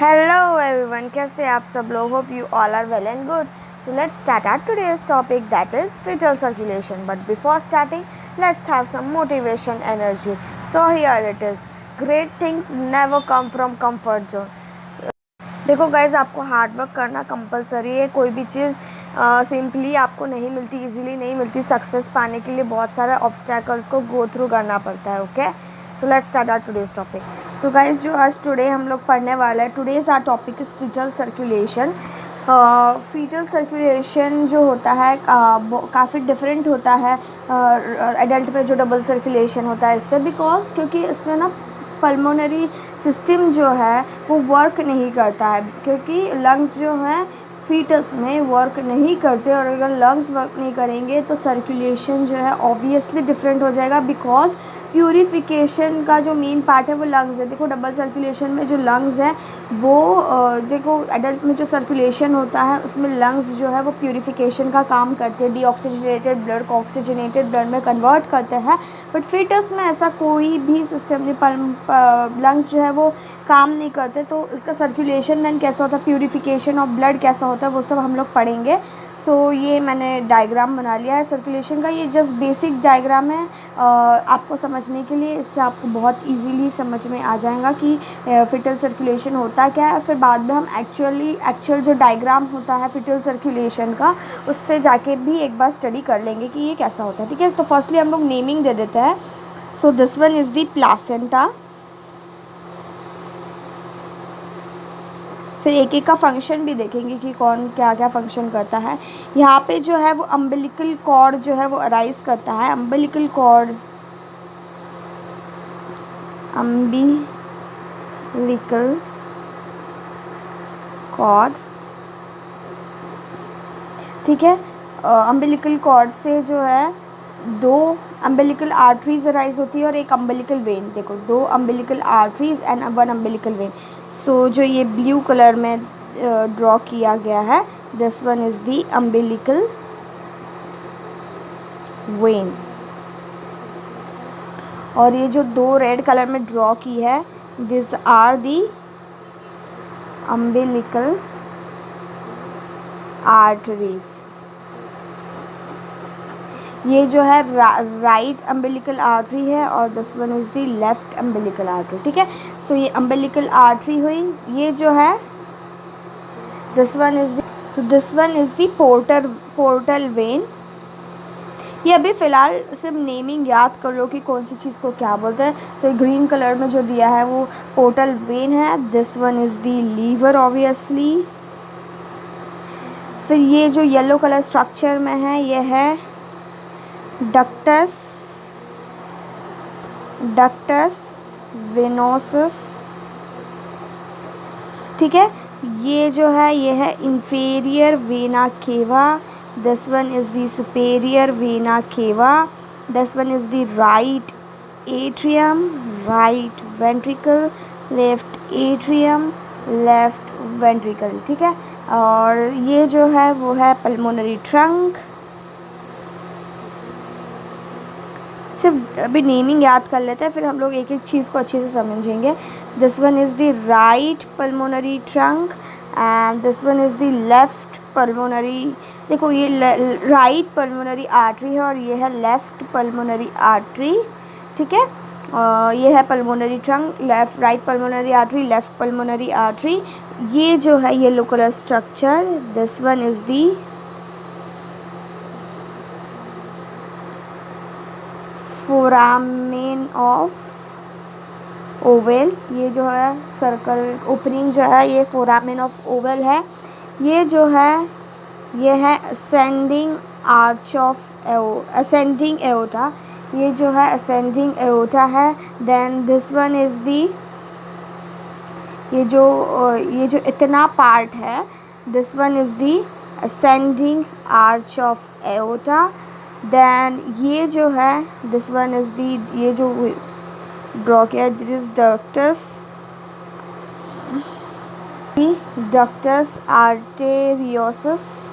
Hello everyone, कैसे आप सब लोग? Hope you all are well and good. So let's start our today's topic, that is fetal circulation. But before starting, let's have some motivation energy. So here it is. Great things never come from comfort zone. देखो guys, आपको hard work करना compulsory है. कोई भी चीज़ simply आपको नहीं मिलती, easily नहीं मिलती. सक्सेस पाने के लिए बहुत सारे ऑब्स्टैकल्स को गो थ्रू करना पड़ता है. Okay, so let's start our today's topic. So guys, जो आज टुडे हम लोग पढ़ने वाले हैं, today's our topic is foetal circulation. Foetal circulation जो होता है काफ़ी डिफरेंट होता है एडल्ट में जो डबल सर्कुलेशन होता है इससे. बिकॉज क्योंकि इसमें ना पल्मोनरी सिस्टम जो है वो वर्क नहीं करता है, क्योंकि लंग्स जो हैं फीटस में वर्क नहीं करते. और अगर लंग्स वर्क नहीं करेंगे तो सर्कुलेशन जो है ऑब्वियसली डिफरेंट हो जाएगा. बिकॉज प्यूरिफिकेशन का जो मेन पार्ट है वो लंग्स है. देखो, डबल सर्कुलेशन में जो लंग्स है वो देखो, एडल्ट में जो सर्कुलेशन होता है उसमें लंग्स जो है वो प्यूरिफिकेशन का काम करते हैं. डीऑक्सीजनेटेड ब्लड को ऑक्सीजनेटेड ब्लड में कन्वर्ट करते हैं. बट फीटस में ऐसा कोई भी सिस्टम नहीं, लंग्स जो है वो काम नहीं करते. तो इसका सर्कुलेशन देन कैसा होता है, प्यूरिफिकेशन ऑफ ब्लड कैसा होता है, वो सब हम लोग पढ़ेंगे. सो ये मैंने डायग्राम बना लिया है सर्कुलेशन का. ये जस्ट बेसिक डायग्राम है आपको समझने के लिए. इससे आपको बहुत इजीली समझ में आ जाएगा कि फीटल सर्कुलेशन होता क्या है. फिर बाद में हम एक्चुअल जो डायग्राम होता है फीटल सर्कुलेशन का, उससे जाके भी एक बार स्टडी कर लेंगे कि ये कैसा होता है. ठीक है, तो फर्स्टली हम लोग नेमिंग दे देते हैं. So this one is the placenta. फिर एक एक का फंक्शन भी देखेंगे कि कौन क्या क्या फंक्शन करता है. यहाँ पे जो है वो अम्बिलिकल कॉर्ड जो है वो अराइज करता है. अम्बिलिकल कॉर्ड, अम्बिलिकल कॉर्ड, ठीक है. अम्बिलिकल कॉर्ड से जो है दो अम्बिलिकल आर्टरीज अराइज होती है और एक अम्बिलिकल वेन. देखो, दो umbilical arteries and one umbilical vein. So जो ये ब्लू कलर में ड्रॉ किया गया है, this one is the umbilical vein. और ये जो दो रेड कलर में ड्रॉ की है, this are the umbilical arteries. ये जो है राइट अम्बिलिकल आर्टरी है और this one is the left umbilical artery. ठीक है, सो ये अम्बिलिकल आर्टरी हुई. ये जो है this one is the portal vein. ये अभी फ़िलहाल सिर्फ नेमिंग याद कर लो कि कौन सी चीज़ को क्या बोलते हैं. सो ग्रीन कलर में जो दिया है वो पोर्टल वेन है. This one is the liver obviously. फिर ये जो येलो कलर स्ट्रक्चर में है ये है डक्टस वेनोसस. ठीक है, ये जो है ये है इंफीरियर वेना केवा. This one is the superior vena cava. This one is the right atrium, right ventricle, left atrium, left ventricle. ठीक है, और ये जो है वो है पल्मोनरी ट्रंक. सिर्फ अभी नेमिंग याद कर लेते हैं, फिर हम लोग एक एक चीज़ को अच्छे से समझेंगे. This one is the right pulmonary trunk and this one is the left pulmonary. देखो, ये राइट पल्मोनरी आर्टरी है और ये है लेफ़्ट पल्मोनरी आर्टरी. ठीक है, ये है pulmonary trunk, right pulmonary artery, left pulmonary artery. ये जो है yellow colour structure, this one is the foramen of Oval. ये जो है सर्कल ओपनिंग जो है ये फोरामेन ऑफ ओवल है. ये जो है ये है ascending arch of ascending aorta. ये जो है असेंडिंग एओर्टा है. Then this one is the ये जो इतना पार्ट है, this one is the ascending arch of aorta. Then ये जो है दिस वन इज़ दी ये जो ड्रॉ किया, दिस इज डक्टस आर्टेरियोसस.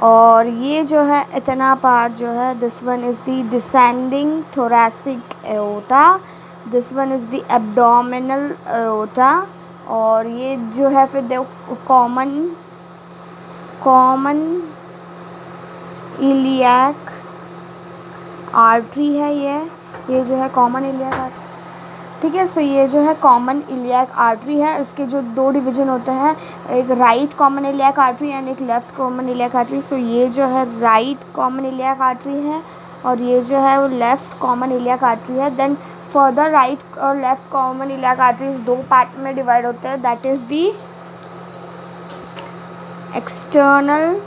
और ये जो है इतना पार्ट जो है, this one is the descending thoracic aorta. This one is the abdominal aorta, और ये जो है फिर देखो कॉमन इलियाक आर्टरी है। ये जो है कॉमन इलियाक आर्टरी, ठीक है। सो ये जो है कॉमन इलियाक आर्टरी है। इसके जो दो डिवीजन होते हैं, एक right common iliac artery and एक लेफ़्ट कॉमन इलियाक आर्टरी। सो ये जो है राइट कॉमन इलियाक आर्टरी है और ये जो है वो लेफ़्ट कॉमन इलियाक आर्टरी है। देन फर्दर राइट और लेफ़्ट कॉमन इलियाक आर्टरीज दो पार्ट में डिवाइड होते हैं, that is the external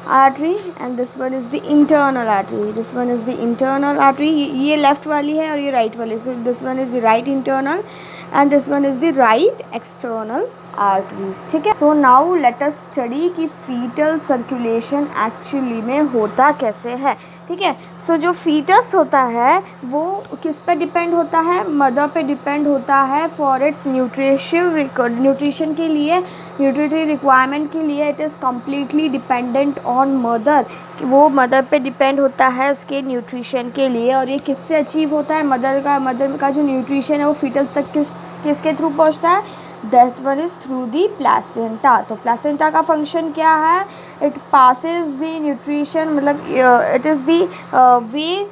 artery and this one is the internal artery. This one is the internal artery, ये left वाली है और ये राइट वाली। So this one is the right internal and this one is the right external arteries, ठीक है। So now let us study कि fetal circulation actually में होता कैसे है, ठीक है। सो जो फीटस होता है वो किस पे डिपेंड होता है, मदर पे डिपेंड होता है फॉर इट्स न्यूट्रिशन के लिए, न्यूट्रिटरी रिक्वायरमेंट के लिए it is completely dependent on mother. वो मदर पे डिपेंड होता है उसके न्यूट्रिशन के लिए। और ये किससे अचीव होता है, मदर का जो न्यूट्रिशन है वो फीटस तक किसके थ्रू पहुंचता है, that one is through the placenta. तो प्लासेंटा का फंक्शन क्या है, इट पासेज द न्यूट्रिशन, मतलब it is the way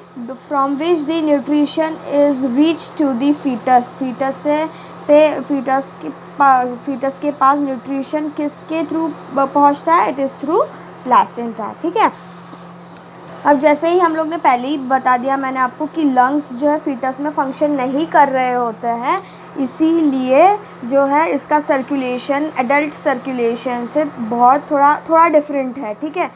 from which the nutrition is reach to the foetus. Foetus के पास न्यूट्रिशन किसके थ्रू पहुंचता है, इट इज़ थ्रू प्लासेंटा, ठीक है। अब जैसे ही हम लोग ने पहले ही बता दिया मैंने आपको कि लंग्स जो है फीटस में फंक्शन नहीं कर रहे होते हैं, इसीलिए जो है इसका सर्कुलेशन एडल्ट सर्कुलेशन से बहुत थोड़ा डिफरेंट है, ठीक है।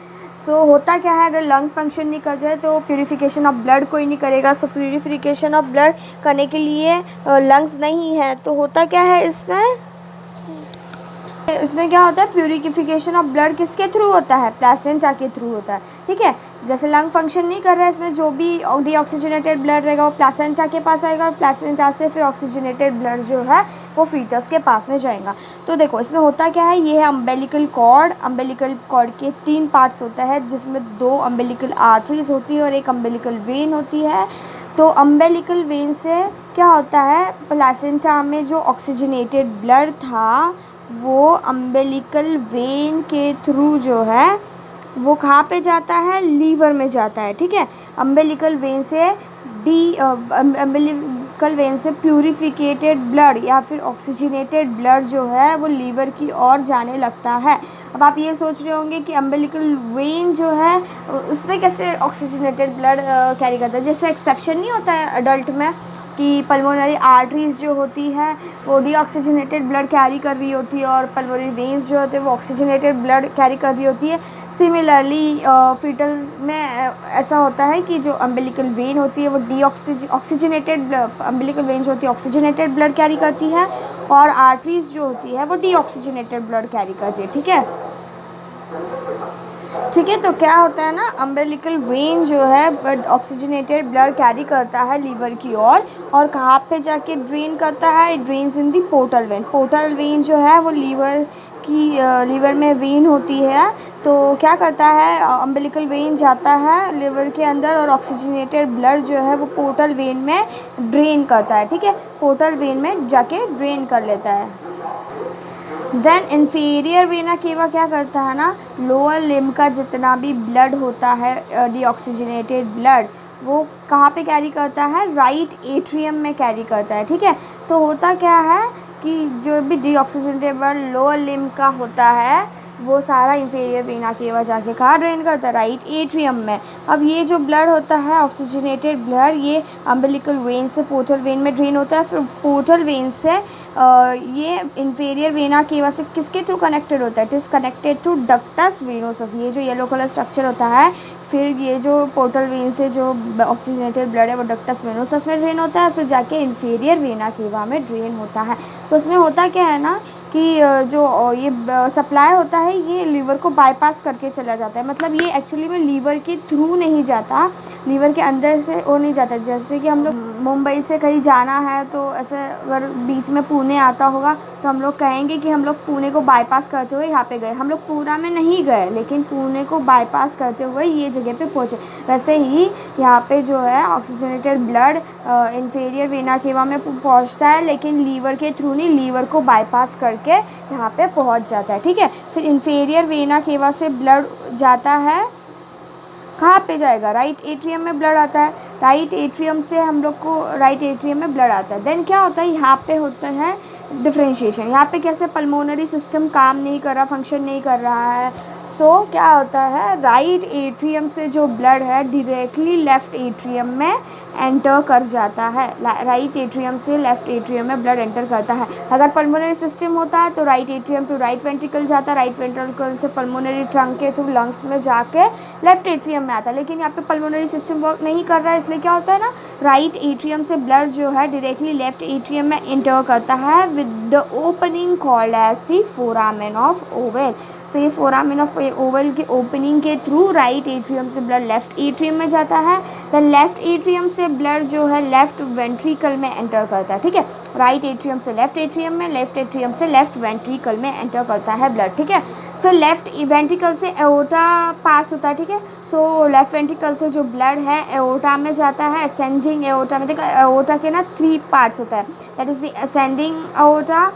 सो होता क्या है, अगर लंग फंक्शन नहीं कर रहे तो प्यूरिफिकेशन ऑफ ब्लड कोई नहीं करेगा। सो प्यूरिफिकेशन ऑफ ब्लड करने के लिए लंग्स नहीं है, तो होता क्या है इसमें क्या होता है, प्यूरिफिकेशन ऑफ ब्लड किसके थ्रू होता है, प्लासेंटा के थ्रू होता है, ठीक है। जैसे लंग फंक्शन नहीं कर रहा है, इसमें जो भी डीऑक्सीजनेटेड ब्लड रहेगा वो प्लासेंटा के पास आएगा और प्लासेंटा से फिर ऑक्सीजनेटेड ब्लड जो है वो फीटस के पास में जाएगा। तो देखो इसमें होता क्या है, ये है अम्बेलिकल कॉर्ड के 3 पार्ट्स होता है, जिसमें 2 अम्बेलिकल आर्टरीज होती है और एक अम्बेलिकल वेन होती है। तो अम्बेलिकल वेन से क्या होता है, प्लासेंटा में जो ऑक्सीजनेटेड ब्लड था वो अम्बेलिकल वेन के थ्रू जो है वो कहाँ पे जाता है, लीवर में जाता है, ठीक है। अम्बेलिकल वेन से प्यूरिफिकेटेड ब्लड या फिर ऑक्सीजनेटेड ब्लड जो है वो लीवर की ओर जाने लगता है। अब आप ये सोच रहे होंगे कि अम्बेलिकल वेन जो है उसमें कैसे ऑक्सीजनेटेड ब्लड कैरी करता है, जैसे एक्सेप्शन नहीं होता है अडल्ट में कि पल्मोनरी आर्टरीज जो होती है वो डीऑक्सीजनेटेड ब्लड कैरी कर रही होती है और पल्मोनरी वेन्स जो होते हैं वो ऑक्सीजनेटेड ब्लड कैरी कर रही होती है। सिमिलरली फीटल में ऐसा होता है कि जो अम्बिलिकल वेन होती है वो ऑक्सीजनेटेड अम्बिलिकल वेन जो होती है ऑक्सीजनेटेड ब्लड कैरी करती है और आर्टरीज जो होती है वो डीऑक्सीजनेटेड ब्लड कैरी करती है, ठीक है। ठीक है, तो क्या होता है ना, अम्बिलिकल वेन जो है ऑक्सीजनेटेड ब्लड कैरी करता है लीवर की ओर और कहाँ पे जाके ड्रेन करता है, it drains in the portal vein. Portal vein जो है वो लीवर में वेन होती है, तो क्या करता है अम्बिलिकल वेन जाता है लिवर के अंदर और ऑक्सीजनेटेड ब्लड जो है वो पोर्टल वेन में ड्रेन करता है, ठीक है। पोर्टल वेन में जाके ड्रेन कर लेता है। देन इन्फीरियर वेना केवा क्या करता है ना, लोअर लिम्ब का जितना भी ब्लड होता है डीऑक्सीजनेटेड ब्लड वो कहाँ पे कैरी करता है, राइट एट्रियम में कैरी करता है, ठीक है। तो होता क्या है कि जो भी डीऑक्सीजनेटेड ब्लड लोअर लिम्ब का होता है वो सारा इन्फीरियर वेना केवा जाके कहाँ ड्रेन करता है, राइट एट्रियम में। अब ये जो ब्लड होता है ऑक्सीजनेटेड ब्लड ये अम्बिलिकल वेन से पोर्टल वेन में ड्रेन होता है, फिर पोर्टल वेन से ये इन्फीरियर वेना केवा से किसके थ्रू कनेक्टेड होता है, it is connected to ductus venosus. ये जो येलो कलर स्ट्रक्चर होता है, फिर ये जो पोर्टल वेन से जो ऑक्सीजनेटेड ब्लड है वो डक्टस वेनोसस में ड्रेन होता है, फिर जाके इन्फीरियर वेना केवा में ड्रेन होता है। तो इसमें होता क्या है ना कि जो ये सप्लाई होता है ये लीवर को बाईपास करके चला जाता है, मतलब ये एक्चुअली में लीवर के थ्रू नहीं जाता, लीवर के अंदर से वो नहीं जाता। जैसे कि हम लोग मुंबई से कहीं जाना है तो ऐसे अगर बीच में पुणे आता होगा तो हम लोग कहेंगे कि हम लोग पुणे को बाईपास करते हुए यहाँ पे गए। हम लोग पूरा में नहीं गए लेकिन पुणे को बाईपास करते हुए ये जगह पे पहुँचे। वैसे ही यहाँ पे जो है oxygenated blood inferior vena cava में पहुँचता है लेकिन लीवर के थ्रू नहीं, लीवर को बाईपास करके यहाँ पे पहुँच जाता है। ठीक है, फिर इंफीरियर वेना केवा से ब्लड जाता है, कहाँ पे जाएगा, राइट एट्रियम में ब्लड आता है। राइट एट्रियम से हम लोग को राइट एट्रियम में ब्लड आता है। देन क्या होता है, यहाँ पे होता है डिफ्रेंशिएशन। यहाँ पे कैसे पल्मोनरी सिस्टम काम नहीं कर रहा, फंक्शन नहीं कर रहा है। सो क्या होता है, राइट एट्रियम से जो ब्लड है डायरेक्टली लेफ़्ट एट्रियम में एंटर कर जाता है। राइट एट्रियम से लेफ़्ट एट्रियम में ब्लड एंटर करता है। अगर पल्मोनरी सिस्टम होता है तो right atrium to right ventricle जाता है, राइट वेंट्रिकल से पल्मोनरी ट्रंक के थ्रू लंग्स में जाके लेफ़्ट एट्रियम में आता है। लेकिन यहाँ पे पल्मोनरी सिस्टम वर्क नहीं कर रहा है, इसलिए क्या होता है ना, राइट एट्रियम से ब्लड जो है डायरेक्टली लेफ़्ट एट्रियम में एंटर करता है with the opening called as the foramen of oval. So ये फोरामेन ऑफ ओवल के ओपनिंग के थ्रू राइट एट्रियम से ब्लड लेफ़्ट एट्रियम में जाता है। देन लेफ़्ट एट्रियम से ब्लड जो है लेफ़्ट वेंट्रिकल में एंटर करता है। ठीक है, राइट एट्रियम से लेफ़्ट एट्रियम में, लेफ़्ट एट्रियम से लेफ़्ट वेंट्रिकल में एंटर करता है ब्लड। ठीक है, तो लेफ़्ट वेंट्रिकल से एओर्टा पास होता है। ठीक है, सो लेफ़्ट वेंट्रिकल से जो ब्लड है एओर्टा में जाता है, असेंडिंग एओर्टा में। देखो एओर्टा के ना 3 पार्ट्स होता है, that is the ascending aorta,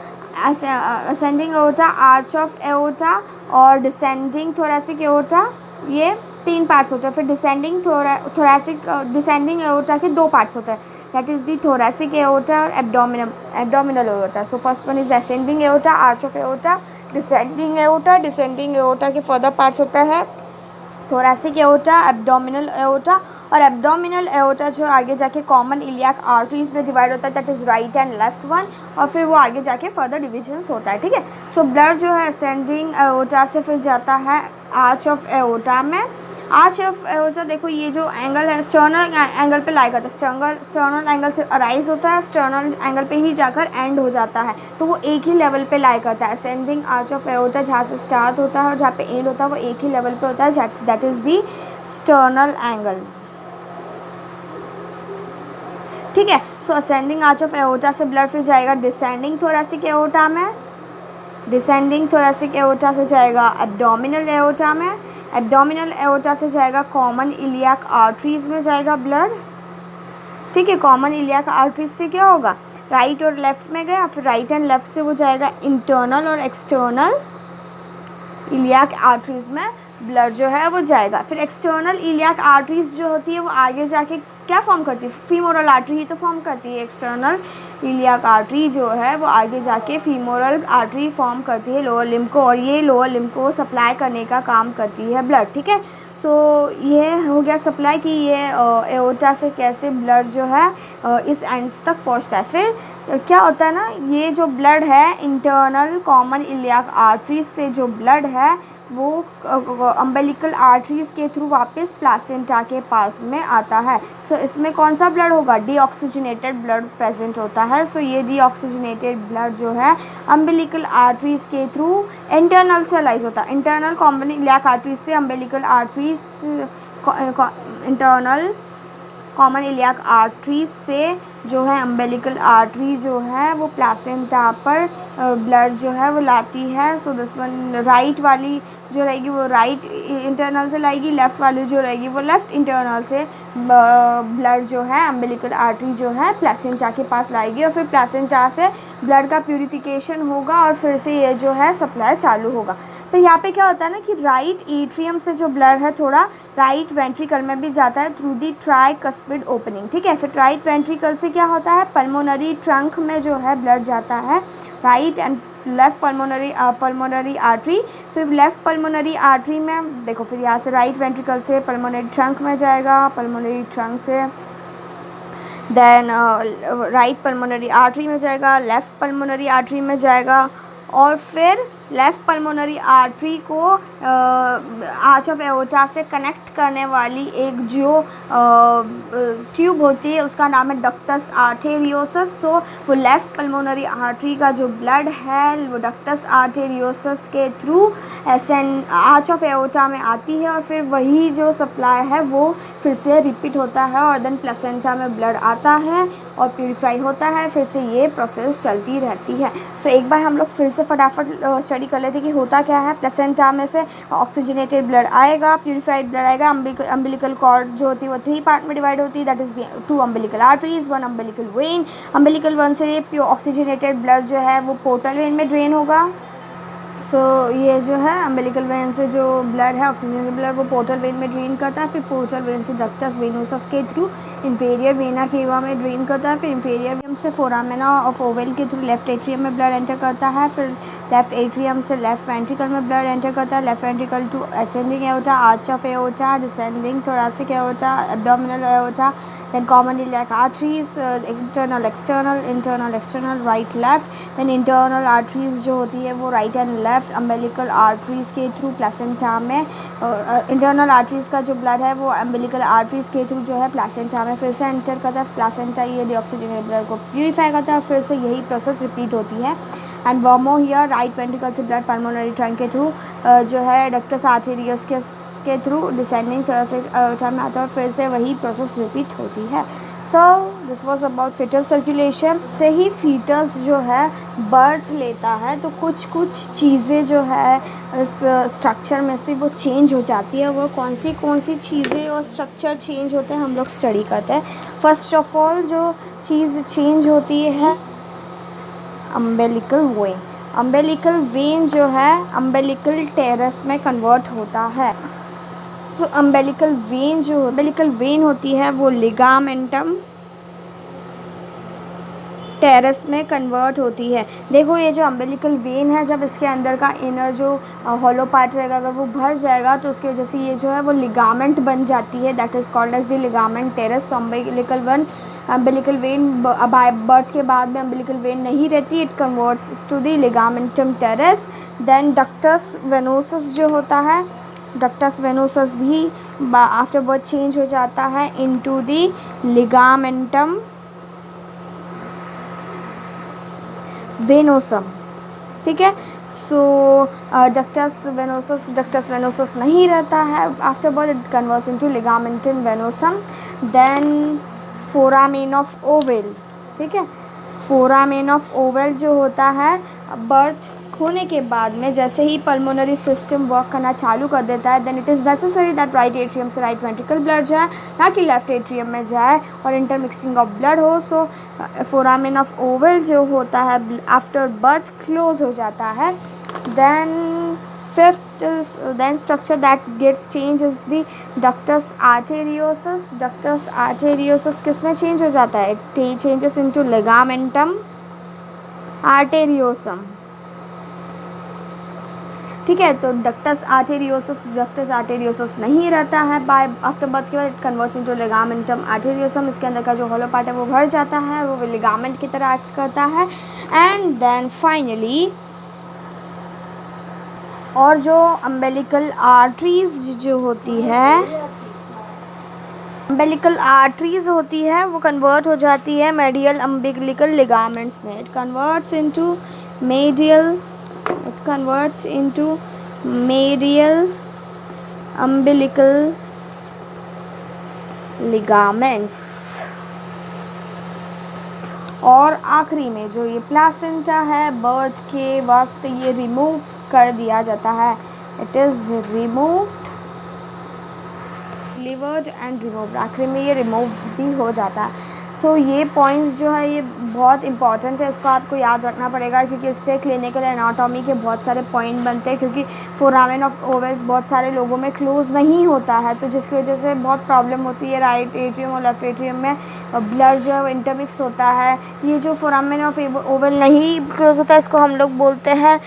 ascending aorta, arch of aorta और डिसेंडिंग थोरैसिक एओर्टा। ये 3 पार्ट्स होते हैं। फिर डिसेंडिंग थोरैसिक डिसेंडिंग एओर्टा के 2 पार्ट्स होते हैं, that is the thoracic aorta और abdominal aorta. So first one is ascending aorta, arch of aorta, descending aorta. Descending aorta के फर्दर पार्ट्स होता है थोरैसिक एओर्टा, एब्डोमिनल एओर्टा। और abdominal aorta जो आगे जाके कॉमन इलियाक आर्टरीज में divide होता है, that is right and left one, और फिर वो आगे जाके फर्दर डिविजन्स होता है। ठीक है, सो ब्लड जो है असेंडिंग एओर्टा से फिर जाता है आर्च ऑफ एओर्टा में। आर्च ऑफ एओर्टा देखो ये जो एंगल है स्टर्नल एंगल पे लाई करता है, स्टर्नल एंगल से अराइज होता है, स्टर्नल एंगल पे ही जाकर एंड हो जाता है, तो वो एक ही लेवल पे लाई करता है। असेंडिंग आर्च ऑफ एओर्टा जहाँ से स्टार्ट होता है और जहाँ पे एंड होता है वो एक ही लेवल पे होता है, that is the sternal angle. ठीक है, सो असेंडिंग आर्च ऑफ एओर्टा से ब्लड फिर जाएगा डिसेंडिंग थोरैसिक एओर्टा में, डिसेंडिंग थोरैसिक एओर्टा से जाएगा एब्डोमिनल एओर्टा में, एब्डोमिनल एओर्टा से जाएगा कॉमन इलियाक आर्टरीज में जाएगा ब्लड। ठीक है, कॉमन इलियाक आर्टरीज से क्या होगा, राइट और लेफ्ट में गया, फिर राइट एंड लेफ्ट से वो जाएगा इंटरनल और एक्सटर्नल इलियाक आर्टरीज में ब्लड जो है वो जाएगा। फिर एक्सटर्नल इलियाक आर्टरीज जो होती है वो आगे जाके क्या फॉर्म करती है, फीमोरल आर्टरी ही तो फॉर्म करती है। एक्सटर्नल इलियाक आर्टरी जो है वो आगे जाके फीमोरल आर्टरी फॉर्म करती है लोअर लिम्ब को, और ये लोअर लिम्ब को सप्लाई करने का काम करती है ब्लड। ठीक है, सो ये हो गया सप्लाई कि ये एओर्टा से कैसे ब्लड जो है इस एंड्स तक पहुंचता है। फिर क्या होता है ना, ये जो ब्लड है इंटरनल कॉमन इलियाक आर्टरीज से जो ब्लड है वो अम्बिलिकल आर्टरीज के थ्रू वापस प्लासेंटा के पास में आता है। सो इसमें कौन सा ब्लड होगा, डीऑक्सीजनेटेड ब्लड प्रेजेंट होता है। सो ये डीऑक्सीजनेटेड ब्लड जो है अम्बिलिकल आर्टरीज के थ्रू इंटरनल से अलाइज होता है, इंटरनल कॉमन इलियाक आर्टरीज से umbilical arteries, internal common iliac arteries से जो है अम्बिलिकल आर्टरी जो है वो प्लासेंटा पर ब्लड जो है वो लाती है। सो दिस वन राइट वाली जो रहेगी वो राइट इंटरनल से लाएगी, लेफ़्ट वाली जो रहेगी वो लेफ़्ट इंटरनल से ब्लड जो है अम्बिलिकल आर्टरी जो है प्लासेंटा के पास लाएगी, और फिर प्लासेंटा से ब्लड का प्यूरिफिकेशन होगा और फिर से ये जो है सप्लाई चालू होगा। तो यहाँ पे क्या होता है ना कि राइट एट्रियम से जो ब्लड है थोड़ा राइट वेंट्रिकल में भी जाता है थ्रू दी ट्राइकस्पिड ओपनिंग। ठीक है, फिर राइट वेंट्रिकल से क्या होता है, पल्मोनरी ट्रंक में जो है ब्लड जाता है, right and left pulmonary artery. फिर लेफ़्ट पल्मोनरी आर्टरी में देखो, फिर यहाँ से राइट वेंट्रिकल से पल्मोनरी ट्रंक में जाएगा, पल्मोनरी ट्रंक से देन राइट पल्मोनरी आर्टरी में जाएगा, लेफ़्ट पल्मोनरी आर्टरी में जाएगा, और फिर लेफ़्ट पल्मोनरी आर्टरी को आर्च ऑफ एओर्टा से कनेक्ट करने वाली एक जो ट्यूब होती है उसका नाम है डक्टस आर्टेरियोसस। सो वो लेफ़्ट पल्मोनरी आर्टरी का जो ब्लड है वो डक्टस आर्टेरियोसस के थ्रू आर्च ऑफ एओर्टा में आती है और फिर वही जो सप्लाई है वो फिर से रिपीट होता है और देन प्लेसेंटा में ब्लड आता है और प्यूरिफाई होता है। फिर से ये प्रोसेस चलती रहती है। सो एक बार हम लोग फिर से फटाफट स्टडी कर लेते कि होता क्या है। प्लेसेंटा में से ऑक्सीजनेटेड ब्लड आएगा, प्यूरिफाइड ब्लड आएगा। अम्बिलिकल कॉर्ड जो होती है वो 3 पार्ट में डिवाइड होती है, that is 2 umbilical arteries, 1 umbilical when. Umbilical one से प्योर ऑक्सीजनेटेड ब्लड जो है वो पोर्टल वेन में ड्रेन होगा। सो ये जो है अम्बिलिकल वेन से जो ब्लड है ऑक्सीजन ब्लड वो पोर्टल वेन में ड्रेन करता है, फिर पोर्टल वेन से डक्टस वेनोसस के थ्रू इंफीरियर वेना केवा में ड्रेन करता है, फिर इंफीरियर वेन से फोरामेना ऑफ ओवल के थ्रू लेफ्ट एट्रियम में ब्लड एंटर करता है, फिर लेफ्ट एट्रियम से लेफ्ट वेंट्रिकल में ब्लड एंटर करता है, left ventricle to ascending aorta, arch of aorta, descending thoracic aorta, abdominal aorta, then common iliac arteries, internal external right left, then internal arteries जो होती है वो right and left umbilical arteries के through placenta में internal arteries का जो blood है वो umbilical arteries के थ्रू जो है प्लेसेंटा में फिर से एंटर करता है। प्लेसेंटा ये डीऑक्सीजनेटेड ब्लड को प्यूरिफाई करता है, फिर से यही प्रोसेस रिपीट होती है। And one more here, right ventricle से ब्लड पल्मोनरी ट्रंक के थ्रू जो है डक्टस आर्टेरियस के थ्रू डिसेंडिंग थोरैसिक एओर्टा में आता है, फिर से वही प्रोसेस रिपीट होती है। So this was about foetal circulation. से ही फीटस जो है बर्थ लेता है तो कुछ चीज़ें जो है इस स्ट्रक्चर में से वो चेंज हो जाती है। वो कौन सी चीज़ें और स्ट्रक्चर चेंज होते हैं हम लोग स्टडी करते हैं। फर्स्ट ऑफ ऑल जो चीज़ चेंज होती है अम्बिलिकल वेन। अम्बिलिकल वेन जो है अम्बिलिकल टेरस में कन्वर्ट होता है। तो अम्बिलिकल वेन होती है वो लिगामेंटम टेरस में कन्वर्ट होती है। देखो ये जो अम्बिलिकल वेन है जब इसके अंदर का इनर जो हॉलो पार्ट रहेगा अगर वो भर जाएगा तो उसकी वजह से ये जो है वो लिगामेंट बन जाती है, that is called as the ligament teres. Umbilical vein birth के बाद में अम्बिलिकल वेन नहीं रहती, it converts to the ligamentum teres. Then ductus venosus जो होता है, डक्टस वेनोसस भी आफ्टर बर्थ चेंज हो जाता है इनटू द लिगामेंटम वेनोसम। ठीक है। सो डक्टस वेनोसस नहीं रहता है, after birth it converts into ligamentum venosum. Then foramen of oval. ठीक है। फोरामेन ऑफ ओवल जो होता है बर्थ होने के बाद में जैसे ही पल्मोनरी सिस्टम वर्क करना चालू कर देता है then it is necessary that right atrium से राइट वेंट्रिकल ब्लड जाए, ना कि लेफ्ट एट्रियम में जाए और इंटरमिक्सिंग ऑफ ब्लड हो। सो फोरामेन ऑफ ओवल जो होता है आफ्टर बर्थ क्लोज हो जाता है। Then fifth structure that gets change is the ductus arteriosus. Ductus arteriosus किस में चेंज हो जाता है? It changes into ligamentum arteriosum. ठीक है। तो डक्टस आर्टेरियोसस नहीं रहता है बाय आफ्टर बर्थ के बाद, इट कन्वर्ट्स इनटू लिगामेंटम आर्टेरियोसम। इसके अंदर का जो हॉलो पार्ट है वो भर जाता है, वो लिगामेंट की तरह एक्ट करता है। एंड देन फाइनली और जो अम्बिलिकल आर्टरीज जो होती है, अम्बिलिकल आर्टरीज होती है वो कन्वर्ट हो जाती है मेडियल अम्बिलिकल लिगामेंट्स में। It converts into medial umbilical ligaments। और आखिरी में जो ये प्लासेंटा है बर्थ के वक्त ये रिमूव कर दिया जाता है। It is delivered and removed. आखिरी में ये रिमूव भी हो जाता है। सो ये पॉइंट्स जो है ये बहुत इंपॉर्टेंट है, इसको आपको याद रखना पड़ेगा क्योंकि इससे क्लिनिकल एनाटॉमी के बहुत सारे पॉइंट बनते हैं। क्योंकि फोरामेन ऑफ ओवल्स बहुत सारे लोगों में क्लोज नहीं होता है तो जिसकी वजह से बहुत प्रॉब्लम होती है। राइट एट्रियम और लेफ्ट एट्रियम में ब्लड जो है वो इंटरमिक्स होता है। ये जो फोरामेन ऑफ ओवल नहीं क्लोज होता है इसको हम लोग बोलते हैं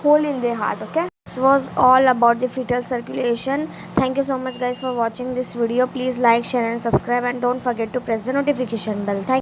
hole in the heart. Okay, this was all about the fetal circulation. Thank you so much guys for watching this video. Please like, share and subscribe and don't forget to press the notification bell. Thank